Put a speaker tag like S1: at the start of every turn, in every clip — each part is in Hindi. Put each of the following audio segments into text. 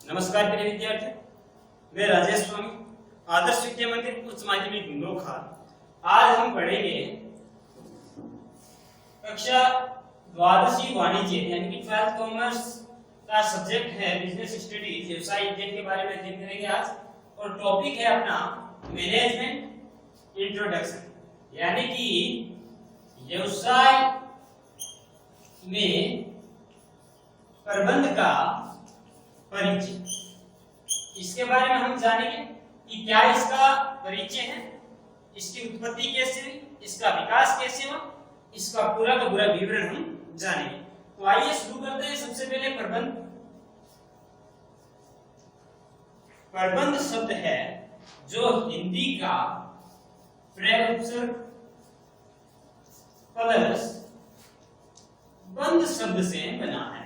S1: नमस्कार प्रिय विद्यार्थी, मैं राजेश स्वामी, आदर्श विद्या मंदिर उच्च माध्यमिक नोखा। आज हम पढ़ेंगे कक्षा द्वादशी वाणिज्य यानी कि 12th कॉमर्स का सब्जेक्ट है बिजनेस स्टडीज, व्यवसाय अध्ययन के बारे में अध्ययन करेंगे आज। और टॉपिक है अपना मैनेजमेंट इंट्रोडक्शन, यानी कि व्यवसाय में प्रबंध का परिचय। इसके बारे में हम जानेंगे कि क्या इसका परिचय है, इसकी उत्पत्ति कैसे हुई, इसका विकास कैसे हुआ, इसका पूरा का पूरा विवरण हम जानेंगे। तो आइए शुरू करते हैं। सबसे पहले प्रबंध। प्रबंध शब्द है जो हिंदी का प्रयोग प्लस बंध शब्द से बना है।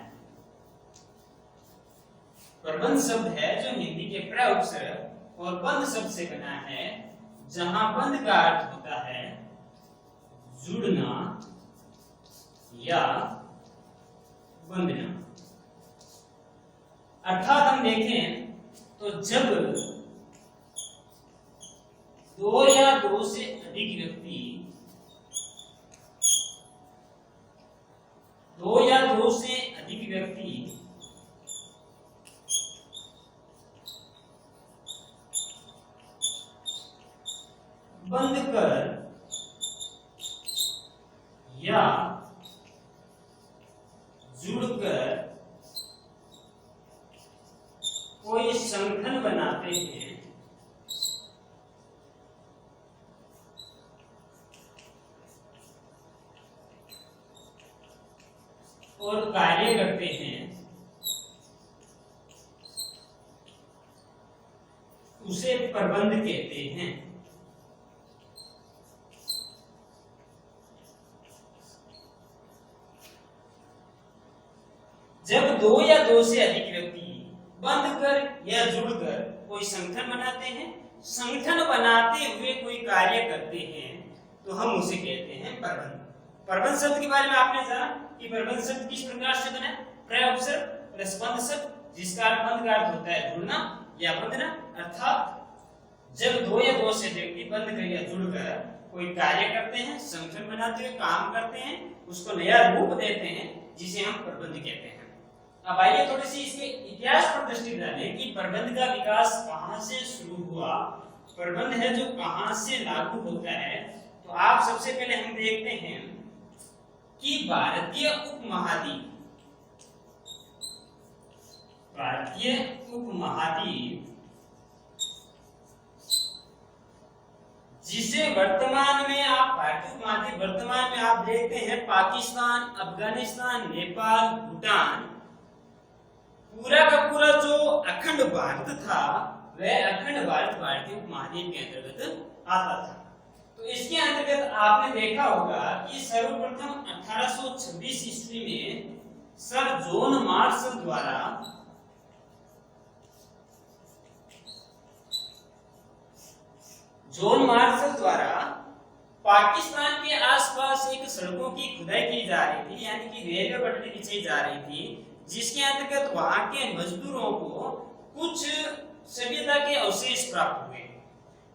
S1: प्रबंध शब्द है जो हिंदी के प्रयोग और बंध शब्द से बना है, जहां बंध का अर्थ होता है जुड़ना या बंधना। अर्थात हम देखें तो जब दो या दो से अधिक व्यक्ति बंध कर या जुड़कर कोई संगठन बनाते हैं और कार्य करते हैं, उसे प्रबंध कहते हैं। जब दो या दो से अधिक व्यक्ति बंध कर या जुड़कर कोई संगठन बनाते हैं, संगठन बनाते हुए कोई कार्य करते हैं, तो हम उसे कहते हैं प्रबंध। प्रबंध शब्द के बारे में आपने जाना कि प्रबंध शब्द किस प्रकार से बना है, प्रयोग शब्द प्लस बंध शब्द, जिसका बंध का अर्थ होता है जुड़ना या बंधना। अर्थात जब दो या दो से व्यक्ति बंध कर या जुड़कर कोई कार्य करते हैं, संगठन बनाते हुए काम करते हैं, उसको नया रूप देते हैं, जिसे हम प्रबंध कहते हैं। अब आइए थोड़ी सी इसके इतिहास पर दृष्टि डालें कि प्रबंध का विकास कहां से शुरू हुआ, प्रबंध है जो कहां से लागू होता है। तो आप सबसे पहले हम देखते हैं कि भारतीय उपमहाद्वीप जिसे वर्तमान में आप देखते हैं पाकिस्तान, अफगानिस्तान, नेपाल, भूटान, पूरा का पूरा जो अखंड भारत था वह अखंड भारत भारतीय उपमहाद्वीप के अंतर्गत आता था। तो इसके अंतर्गत आपने देखा होगा कि सर्वप्रथम 1826 ईस्वी में सर जॉन मार्शल द्वारा पाकिस्तान के आसपास एक सड़कों की खुदाई की जा रही थी, यानी कि रेलवे पटरी बिछाई जा रही थी, जिसके अंतर्गत वहां के मजदूरों को कुछ सभ्यता के अवशेष प्राप्त हुए।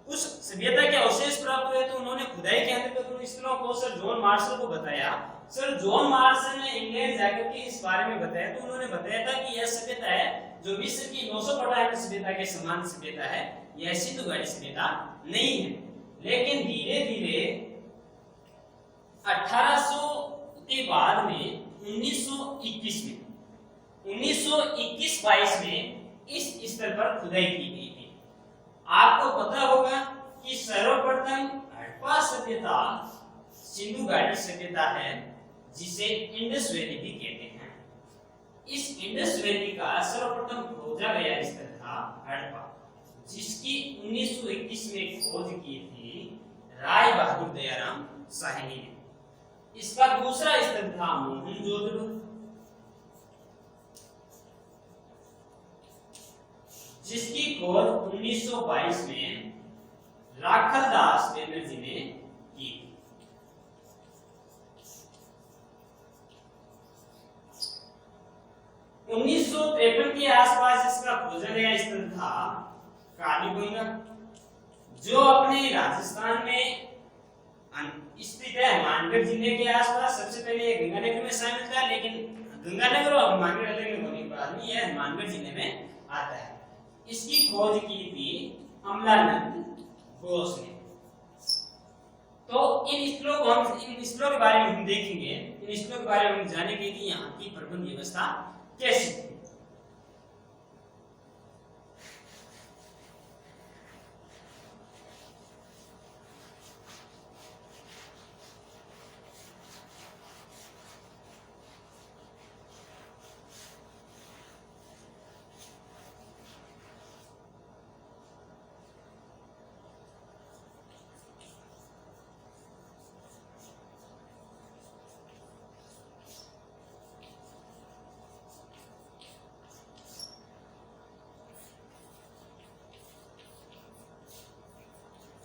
S1: उस सभ्यता के अवशेष प्राप्त हुए तो उन्होंने खुदाई के अंतर्गत उन स्थलों को सर जॉन मार्शल को बताया। सर जॉन मार्शल ने इंग्लैंड जाकर के इस बारे में बताया, तो उन्होंने बताया था कि यह सभ्यता है जो मिस्र की 950 सभ्यता के समान सभ्यता है, यह सिंधु घाटी सभ्यता नहीं है। लेकिन धीरे धीरे 1800 के बाद में 1921-22 में इस स्तर पर खुदाई की गई थी। आपको पता होगा कि सर्वप्रथम हड़प्पा सभ्यता सिंधु घाटी सभ्यता है, जिसे इंडस वैली भी कहते हैं। इस इंडस वैली का सर्वप्रथम खोजा गया स्तर था हड़प्पा, जिसकी 1921 में खोज की थी राय बहादुर दयाराम साहनी ने। इसका दूसरा स्तर था मोहनजोदड़ो, जिसकी खोज 1922 में राखलदास बनर्जी ने की। 1923 1953 के आसपास इसका खोजा स्थल था कालीबंगा, जो अपने राजस्थान में स्थित है, मानगढ़ जिले के आसपास। सबसे पहले गंगानगर में शामिल था, लेकिन गंगानगर और मानगढ़ अलग होने के बाद में यह मानगढ़ जिले में आता है। इसकी खोज की थी अमलानंद घोष ने। तो इन स्थलों के बारे में हम देखेंगे, इन स्थलों के बारे में हम जानेंगे कि यहाँ की प्रबंध व्यवस्था कैसी थी।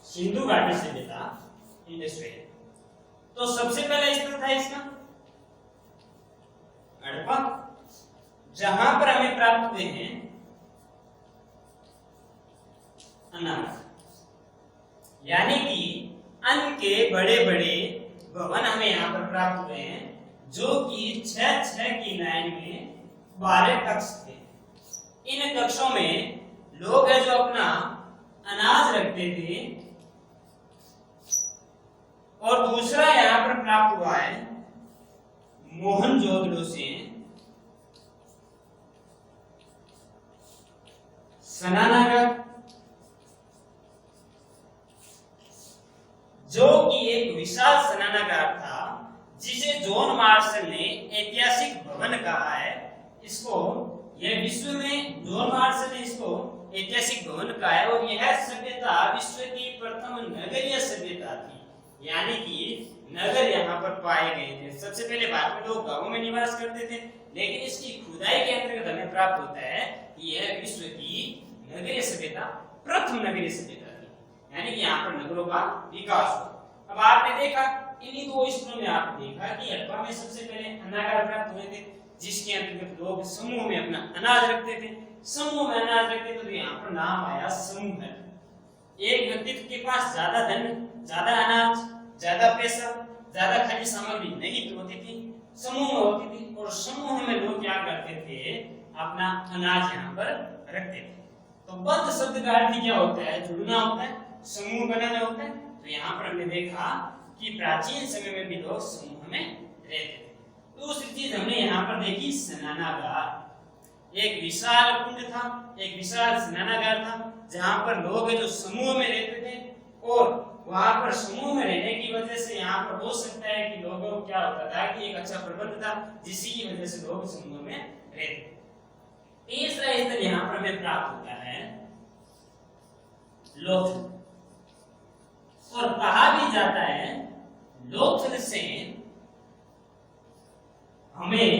S1: सिंधु घाटी सभ्यता, इंडस वैली। तो सबसे पहला स्थल था इसका हड़प्पा, जहां पर हमें प्राप्त हुए हैं अनाज, यानी कि अन्न के बड़े बड़े भवन हमें यहाँ पर प्राप्त हुए हैं, जो कि 6-6 की लाइन में 12 कक्ष थे। इन कक्षों में लोग है जो अपना अनाज रखते थे। और दूसरा यहाँ पर प्राप्त हुआ है मोहनजोदड़ो से स्नानागार, जो कि एक विशाल स्नानागार था, जिसे जॉन मार्शल ने ऐतिहासिक भवन कहा है। इसको यह विश्व में जॉन मार्शल ने इसको ऐतिहासिक भवन कहा है। और यह सभ्यता विश्व की प्रथम नगरीय सभ्यता थी, यानी कि नगर यहाँ पर पाए गए थे। सबसे पहले भारत में लोग गांवों में निवास करते थे, लेकिन इसकी खुदाई के अंतर्गत हमें प्राप्त होता है कि यह विश्व की नगरीय सभ्यता, प्रथम नगरीय सभ्यता थी, यानी कि यहाँ पर नगरों का विकास हुआ। अब आपने देखा इन्हीं दो स्थलों में आपने देखा कि हड़प्पा में सबसे पहले अनागार प्राप्त हुए थे, जिसके अंतर्गत लोग समूह में अपना अनाज रखते थे। समूह में अनाज रखते थे तो यहाँ पर नाम आया समूह। एक व्यक्ति के पास ज्यादा धन, ज्यादा अनाज, ज्यादा पैसा, ज्यादा खनिज सामग्री नहीं होती थी, समूह में होती थी। और समूह में लोग क्या करते थे, अपना अनाज यहाँ पर रखते थे। तो बद्ध शब्द का अर्थ क्या होता है, जुड़ना होता है, समूह बनाना होता है। तो यहाँ पर हमने देखा कि प्राचीन समय में भी लोग समूह में रहते थे। दूसरी चीज हमने यहाँ पर देखी स्नानागार। एक विशाल कुंड था, एक विशाल स्नानागार था, जहाँ पर लोग जो समूह में रहते थे। और वहां पर समूह में रहने की वजह से यहाँ पर हो सकता है कि लोगों को क्या होता था कि एक अच्छा प्रबंध था, जिसकी वजह से लोग समूह में रहते। तीसरा स्थल यहाँ पर हमें प्राप्त होता है लोथल। और कहा भी जाता है लोथल से हमें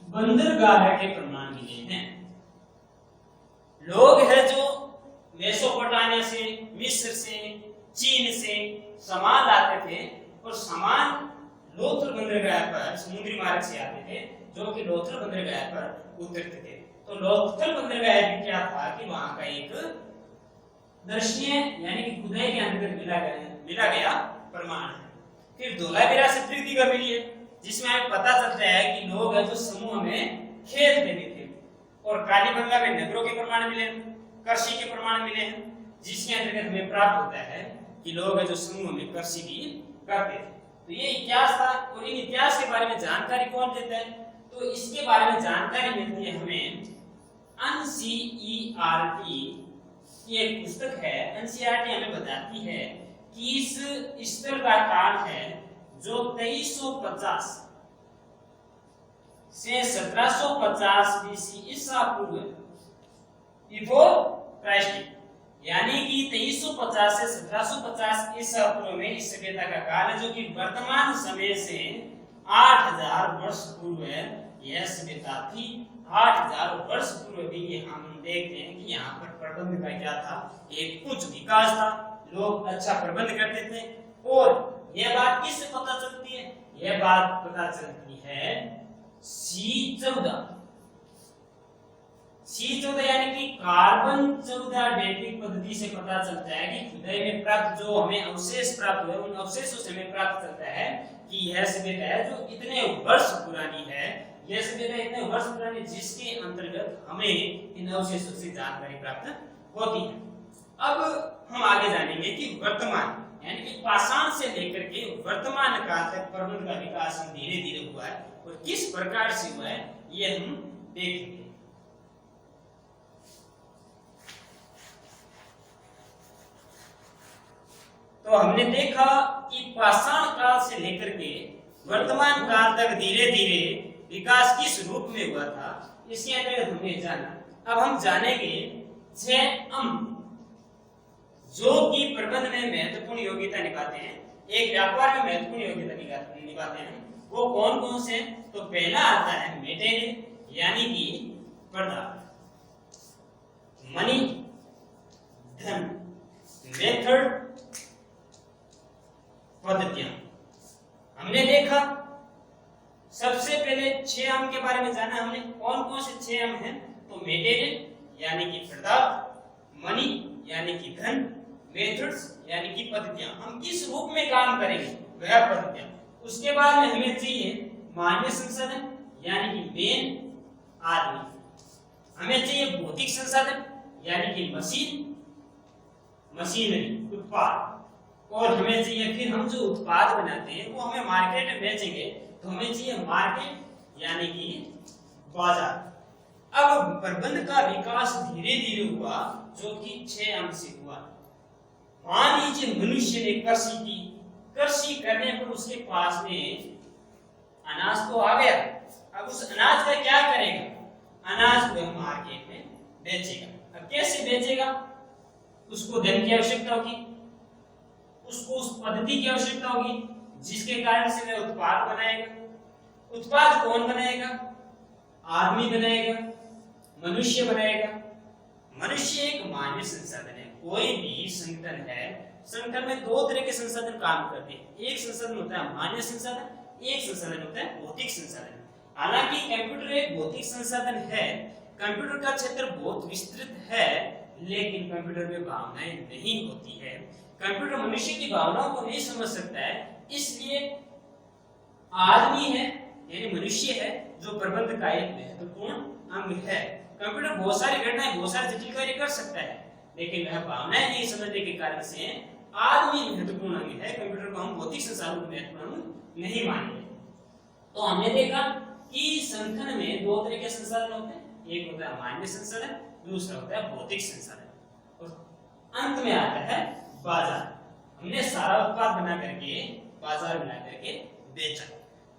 S1: बंदरगाह के प्रमाण मिले हैं। लोग है जो मेसोपोटामिया से, मिस्र से, चीन से सामान लाते थे और सामान लोथल बंदरगाह पर समुद्री मार्ग से आते थे, जो कि लोथल बंदरगाह पर उतरते थे। तो लोथल बंदरगाह भी क्या था कि वहां का एक दर्शनीय यानी कि खुदाई के अंतर्गत मिला गया प्रमाण है। फिर धोलावीरा से तृतीय का मिली है, जिसमें हमें पता चलता है कि लोग है जो समूह में खेलते भी थे। और कालीबंगा में नगरों के प्रमाण मिले, कृषि के प्रमाण मिले हैं, जिसके अंतर्गत हमें प्राप्त होता है कि लोग जो समूह में कृषि भी करते थे। तो ये इतिहास था। और इन इतिहास के बारे में जानकारी कौन देता है, तो इसके बारे में जानकारी मिलती है हमें एनसीईआरटी की एक पुस्तक है। एनसीईआरटी हमें बताती है कि इस स्थल का काल है जो 2350 से 1750 बीसी ईसा पूर्व बिफोर क्राइस्ट, यानी कि 2350 से 1750 ईसा पूर्व में इस सभ्यता का काल है, जो कि वर्तमान समय से 8000 वर्ष पूर्व यह सभ्यता थी। 8000 वर्ष पूर्व भी हम देखते हैं कि यहाँ पर प्रबंध का क्या था, एक उच्च विकास था, लोग अच्छा प्रबंध करते थे। और यह बात किससे पता चलती है, यह बात पता चलती है C14 यानी कि कार्बन 14 डेटिंग पद्धति से पता चलता है कि हृदय में प्राप्त जो हमें अवशेष प्राप्त हुए उन अवशेषों से हमें प्राप्त चलता है कि यह सभ्यता है जो इतने वर्ष पुरानी है, यह सभ्यता इतने वर्ष पुरानी जिसके अंतर्गत हमें इन अवशेषों से जानकारी प्राप्त होती है। अब हम आगे जानेंगे कि वर्तमान यानी कि पाषाण से लेकर के वर्तमान काल तक पर्वत का विकास धीरे धीरे हुआ है और किस प्रकार से हुआ है ये हम देखेंगे। तो हमने देखा कि पाषाण काल से लेकर के वर्तमान काल तक धीरे धीरे विकास किस रूप में हुआ था, इसके अंतर्गत हमने जाना। अब हम जानेंगे 6 अंग जो कि प्रबंध में महत्वपूर्ण योग्यता निभाते हैं, एक व्यापार में महत्वपूर्ण योग्यता निभाते हैं। वो कौन कौन से? तो पहला आता है मेटेरियल यानी कि पदार्थ, मनी धन, मेथड पद्धतियां। हमने देखा सबसे पहले 6 अंग के बारे में जाना हमने। कौन कौन से 6 अंग हैं? तो मेटेरियल यानी कि पदार्थ, मनी यानी कि धन, मेथड्स यानी कि पद्धतियां। हम किस रूप में काम करेंगे वह पद्धतियां। उसके बाद में हमें चाहिए मानवीय संसाधन यानी कि मेन आदमी, हमें चाहिए भौतिक संसाधन यानी कि मशीनरी उत्पाद, और हमें चाहिए फिर हम जो उत्पाद बनाते हैं वो हमें मार्केट में बेचेंगे तो हमें चाहिए मार्केट यानी कि बाजार। अब प्रबंध का विकास धीरे धीरे हुआ जो कि 6 अंग से हुआ। मान लीजिए मनुष्य ने कृषि की, कृषि करने पर उसके पास में अनाज तो आ गया, अब उस अनाज का क्या करेगा? अनाज को मार्केट में बेचेगा। अब कैसे बेचेगा? उसको धन की आवश्यकता होगी, उसको उस पद्धति की आवश्यकता होगी जिसके कारण से वह उत्पाद बनाएगा। उत्पाद कौन बनाएगा? आदमी बनाएगा, मनुष्य बनाएगा। मनुष्य एक मानवीय संसाधन है। कोई भी संगठन है, संगठन में 2 तरह के संसाधन काम करते हैं। एक संसाधन होता है मानवीय संसाधन, एक संसाधन होता है भौतिक संसाधन। हालांकि कंप्यूटर एक भौतिक संसाधन है, कंप्यूटर का क्षेत्र बहुत विस्तृत है, लेकिन कंप्यूटर में भावनाएं नहीं होती है। कंप्यूटर मनुष्य की भावनाओं को नहीं समझ सकता है, इसलिए आदमी है यानी मनुष्य है जो प्रबंध का एक महत्वपूर्ण अंग है। कंप्यूटर बहुत सारी घटनाएं, बहुत सारे जटिल कार्य कर सकता है, लेकिन वह भावनाएं नहीं समझने के कारण से आदमी महत्वपूर्ण अंग है। कंप्यूटर को हम भौतिक संसाधन को महत्वपूर्ण नहीं मानेंगे। तो हमने देखा कि संगठन में 2 तरह के संसाधन होते हैं, एक होता है मानवीय संसाधन, दूसरा होता है भौतिक संसाधन, और अंत में आता है बाजार। हमने सारा उत्पाद बना करके बाजार में ला करके बेचा।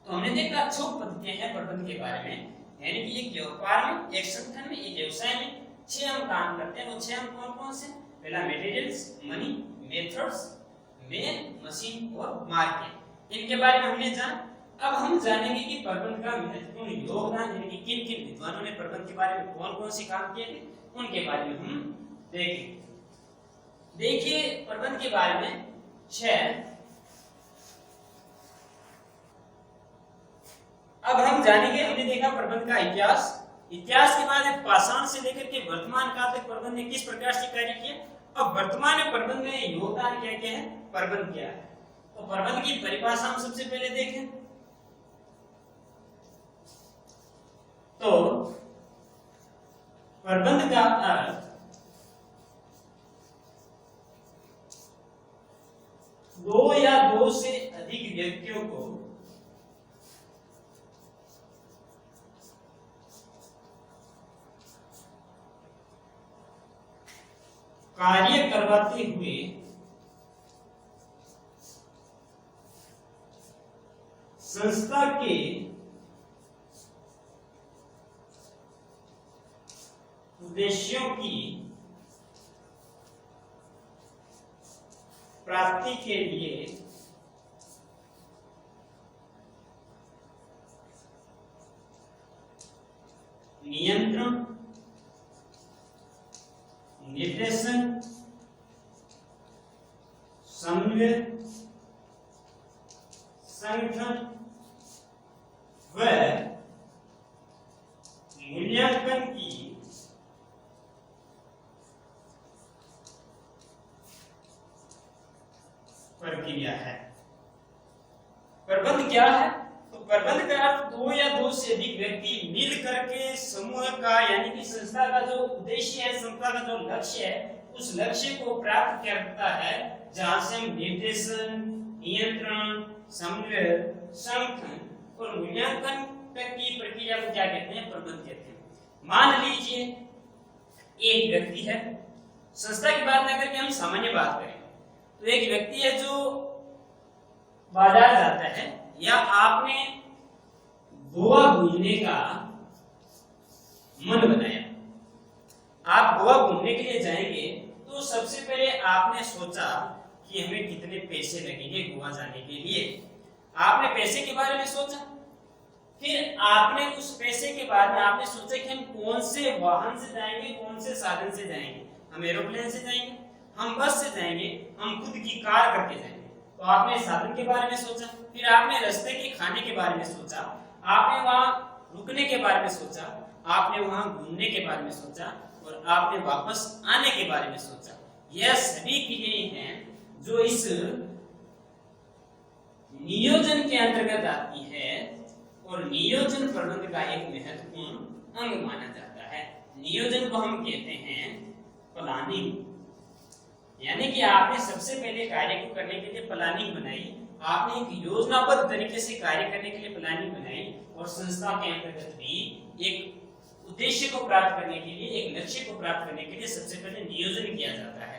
S1: तो हमने देखा 6 पद्धतियां हैं प्रबंध के बारे में, यानी कि एक व्यापार में, एक संगठन में, एक व्यवसाय में 6 हम काम करते हैं। वो 6 हम कौन कौन से? पहला materials, money, methods, main, machine और मार्केट। इनके बारे में हमने जाना। अब हम जानेंगे कि प्रबंध का महत्वपूर्ण योगदान यानी कि किन किन विद्वानों ने प्रबंध के बारे में कौन कौन से काम किए थे उनके बारे में हम देखेंगे। देखिए प्रबंध के बारे में 6। अब हम जानेंगे, हमने देखा प्रबंध का इतिहास, इतिहास के बाद पाषाण से लेकर के वर्तमान काल तक प्रबंध ने किस प्रकार से कार्य किया। अब वर्तमान में प्रबंध में योगदान क्या क्या है, प्रबंध क्या है। तो प्रबंध की परिभाषा हम सबसे पहले देखें तो प्रबंध का अर्थ दो या दो से अधिक व्यक्तियों को कार्य करवाते हुए संस्था के उद्देश्यों की प्राप्ति के लिए नियंत्रण, निर्देशन, समन्वय, संगठन व मूल्यांकन की प्रक्रिया है। प्रबंध क्या है? तो प्रबंध का अर्थ दो या दो से अधिक व्यक्ति मिल करके समूह का यानी कि संस्था का जो उद्देश्य है, संस्था का जो लक्ष्य है, उस लक्ष्य को प्राप्त करता है, जहां से हम निर्देशन, नियंत्रण, समन्वय, संगठन और मूल्यांकन की प्रक्रिया को क्या कहते हैं? प्रबंध कहते हैं। मान लीजिए एक व्यक्ति है, संस्था की बात ना करके हम सामान्य बात करें तो एक व्यक्ति है जो बाजार जाता है, या आपने गोवा घूमने का मन बनाया, आप गोवा घूमने के लिए जाएंगे तो सबसे पहले आपने सोचा कि हमें कितने पैसे लगेंगे गोवा जाने के लिए। आपने पैसे के बारे में सोचा, फिर आपने उस पैसे के बाद में आपने सोचा कि हम कौन से वाहन से जाएंगे, कौन से साधन से जाएंगे। हम एरोप्लेन से जाएंगे, हम बस से जाएंगे, हम खुद की कार करके जाएंगे। तो आपने साधन के बारे में सोचा, फिर आपने रास्ते के खाने के बारे में सोचा, आपने वहां रुकने के बारे में सोचा, आपने वहां घूमने के बारे में सोचा और आपने वापस आने के बारे में सोचा। यह सभी क्रियाएं हैं जो इस नियोजन के अंतर्गत आती है और नियोजन प्रबंध का एक महत्वपूर्ण अंग माना जाता है। नियोजन को हम कहते हैं प्लानिंग, यानी कि आपने सबसे पहले कार्य को करने के लिए प्लानिंग बनाई, आपने एक योजनाबद्ध तरीके से कार्य करने के लिए प्लानिंग बनाई और संस्था के अंतर्गत भी एक उद्देश्य को प्राप्त करने के लिए, एक लक्ष्य को प्राप्त करने के लिए सबसे पहले नियोजन किया जाता है।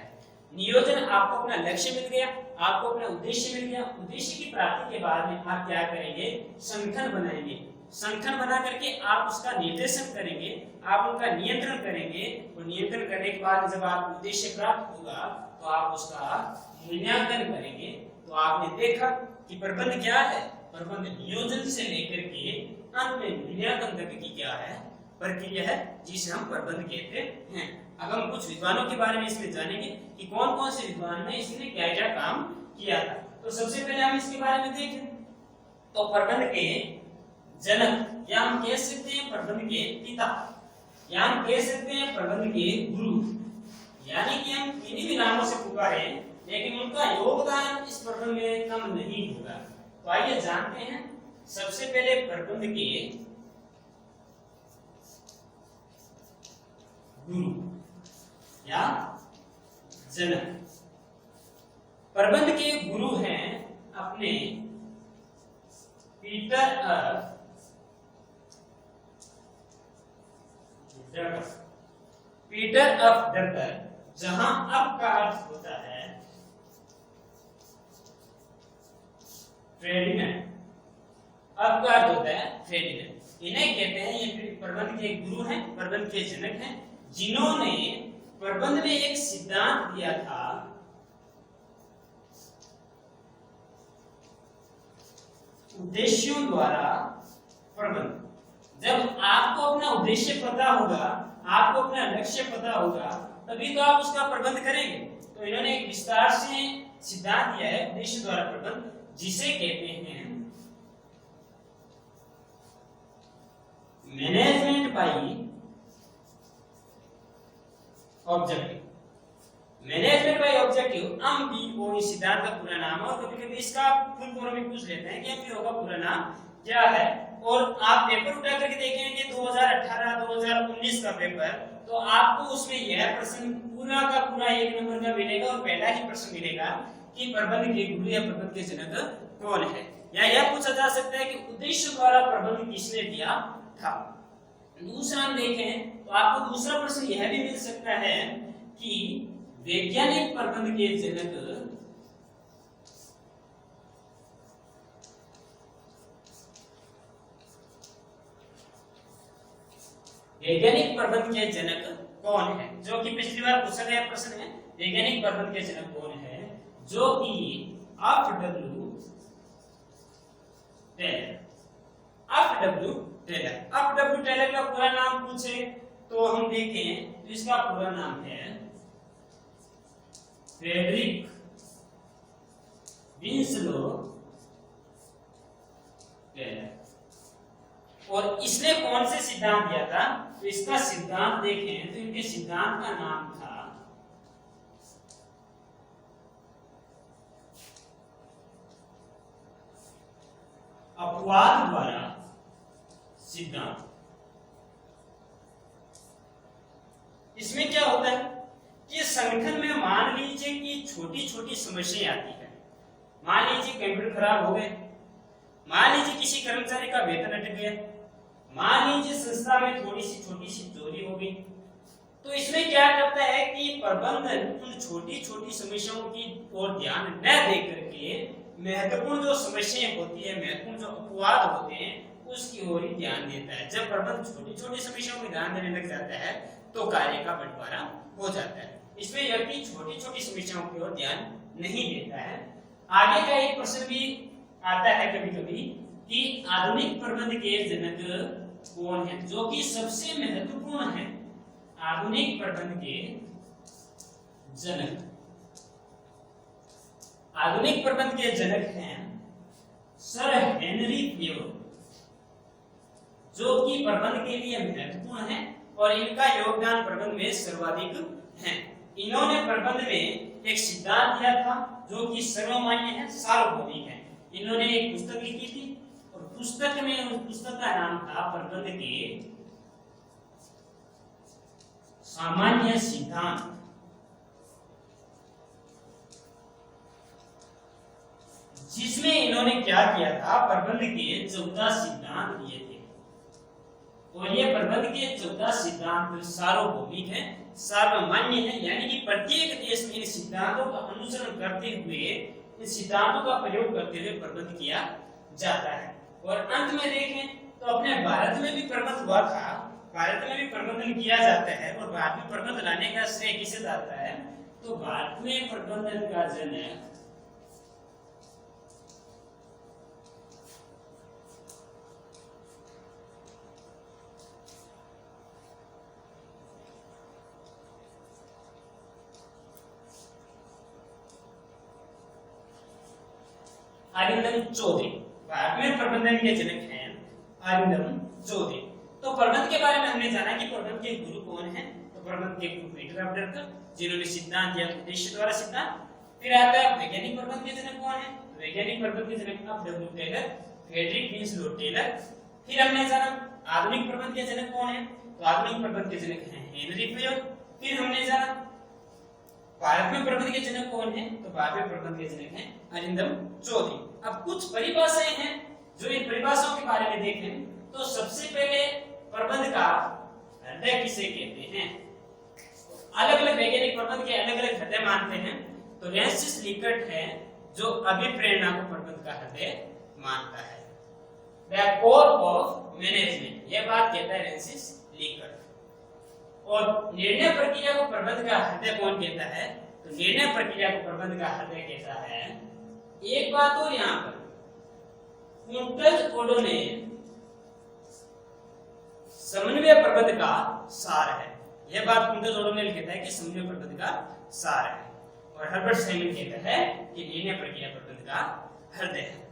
S1: नियोजन, आपको अपना लक्ष्य मिल गया, आपको अपना उद्देश्य मिल गया, उद्देश्य की प्राप्ति के बाद में आप क्या करेंगे? संगठन बनाएंगे, संगठन बना करके आप उसका निर्देशन करेंगे, आप उनका नियंत्रण करेंगे और नियंत्रण करने के बाद जब आप उद्देश्य प्राप्त होगा तो आप उसका मूल्यांकन करेंगे। तो आपने देखा कि प्रबंध क्या है? प्रबंध नियोजन से लेकर के अंत में मूल्यांकन तक की क्या है? प्रक्रिया है, जिसे हम प्रबंध कहते हैं। अब हम कुछ विद्वानों के बारे में इसमें जानेंगे कि कौन कौन से विद्वान ने इसमें क्या क्या काम किया था। तो सबसे पहले हम इसके बारे में देखें तो प्रबंध के जनक, या हम कह सकते हैं प्रबंध के पिता, या हम कह सकते हैं प्रबंध के गुरु, यानी कि हम किन्हीं भी नामों से पुकारे लेकिन उनका योगदान इस प्रबंध में कम नहीं होगा। तो आइए जानते हैं सबसे पहले प्रबंध के गुरु या जनक। प्रबंध के गुरु हैं अपने Peter of Drucker. Peter of Drucker, जहां अप का अर्थ होता है फेर्डिनेंड, अब का अर्थ होता है फेर्डिनेंड। इन्हें कहते हैं, ये प्रबंध के गुरु हैं, प्रबंध के जनक हैं, जिन्होंने प्रबंध में एक सिद्धांत दिया था उद्देश्यों द्वारा प्रबंध। जब आपको अपना उद्देश्य पता होगा, आपको अपना लक्ष्य पता होगा, तभी तो आप उसका प्रबंध करेंगे। तो इन्होंने एक विस्तार से सिद्धांत दिया है उद्देश्य द्वारा प्रबंध, जिसे कहते हैं management by objective. Management by objective, MBO इस सिद्धांत का पूरा नाम है और कभी-कभी इसका फुल फॉर्म भी पूछ लेते हैं कि MBO का पूरा नाम क्या है। और आप पेपर उठा करके देखेंगे 2018-2019 का पेपर, तो आपको उसमें यह प्रश्न पूरा का पूरा 1 नंबर का मिलेगा और पहला ही प्रश्न मिलेगा कि प्रबंध के गुरु या प्रबंध के जनक कौन है। या यह पूछा जा सकता है कि उद्देश्य द्वारा प्रबंध किसने दिया था। दूसरा हम देखें तो आपको दूसरा प्रश्न यह भी मिल सकता है कि वैज्ञानिक प्रबंध के जनक कौन है, जो कि पिछली बार पूछा गया प्रश्न है। वैज्ञानिक प्रबंध के जनक कौन है, जो कि F.W. टेलर का पूरा नाम पूछे तो हम देखें तो इसका पूरा नाम है फ्रेडरिक विंसलो टेलर। और इसने कौन से सिद्धांत दिया था? तो इसका सिद्धांत देखें तो इनके सिद्धांत का नाम था अपवाद द्वारा सिद्धांत। इसमें क्या होता है कि संगठन में मान लीजिए कि छोटी छोटी समस्याएं आती है। मान लीजिए कंप्यूटर खराब हो गए, मान लीजिए किसी कर्मचारी का वेतन अटक गया, मान लीजिए संस्था में थोड़ी सी छोटी सी चोरी हो गई। तो इसमें क्या करता है कि प्रबंधन उन छोटी छोटी समस्याओं की ओर ध्यान न दे करके महत्वपूर्ण जो समस्याएं होती है, महत्वपूर्ण जो अपवाद होते हैं उसकी ओर ही ध्यान देता है। जब प्रबंधन छोटी छोटी समस्याओं में ध्यान देने लग जाता है तो कार्य का बंटवारा हो जाता है। इसमें व्यक्ति छोटी छोटी समस्याओं की ओर ध्यान नहीं देता है। आगे का एक प्रश्न भी आता है कभी कभी कि आधुनिक प्रबंध के जनक कौन है, जो कि सबसे महत्वपूर्ण है। आधुनिक प्रबंध के जनक, आधुनिक प्रबंध के जनक हैं सर हेनरी फेवर, जो कि प्रबंध के लिए महत्वपूर्ण है और इनका योगदान प्रबंध में सर्वाधिक है। इन्होंने प्रबंध में एक सिद्धांत दिया था जो कि सर्वमान्य है, सार्वभौमिक है। इन्होंने एक पुस्तक लिखी थी और पुस्तक में उस पुस्तक का नाम था प्रबंध के सामान्य सिद्धांत। जिसमें इन्होंने क्या किया था, प्रबंध के 14 सिद्धांत दिए थे और ये प्रबंध के 14 सिद्धांत सार्वभौमिक है, सार्वमान्य है, यानी कि प्रत्येक देश में इन सिद्धांतों का अनुसरण करते हुए, इन सिद्धांतों का प्रयोग करते हुए प्रबंध किया जाता है। और अंत में देखें तो अपने भारत में भी प्रबंध हुआ था, भारत में भी प्रबंधन किया जाता है और भारत में प्रबंध लाने का श्रेय किसे जाता है? तो भारत में प्रबंधन का जनक अरिंदम चौधरी, भारत में प्रबंधन के जनक हैं अरिंदम चौधरी। तो प्रबंध के बारे में हमने जाना कि प्रबंध के गुरु कौन हैं। तो प्रबंध के गुरु पीटर अबडकर, जिन्होंने सिद्धांत दिया उद्देश्य द्वारा सिद्धांत। फिर आता है वैज्ञानिक प्रबंध के जनक कौन है? वैज्ञानिक प्रबंध के जनक आप W Taylor, Frederick Winslow Taylor. फिर हमने जाना आधुनिक प्रबंध के जनक कौन है? तो आधुनिक प्रबंध के जनक हैं हेनरी फेवर। फिर हमने जाना भारत में प्रबंध के जनक कौन है? तो भारत में प्रबंध के जनक हैं अरिंदम चौधरी। अब कुछ परिभाषाएं हैं, जो इन परिभाषाओं के बारे में देखें तो सबसे पहले प्रबंध का हृदय किसे कहते हैं? अलग अलग वैज्ञानिक प्रबंध के अलग अलग हृदय मानते हैं। तो रेंसिस लिकर्ट है जो अभिप्रेरणा को प्रबंध का हृदय मानता है, द कोर ऑफ मैनेजमेंट, यह बात कहता है रेंसिस लिकर्ट। और निर्णय प्रक्रिया को प्रबंध का हृदय कौन कहता है? तो निर्णय प्रक्रिया को प्रबंध का हृदय कहता है। एक बात और यहाँ पर कुंटज ओडो ने समन्वय प्रबंध का सार है, यह बात कुंटज ओडो ने कहता है कि समन्वय प्रबंध का सार है। और हर्बर्ट साइमन कहता है कि निर्णय प्रक्रिया प्रबंध का हृदय है।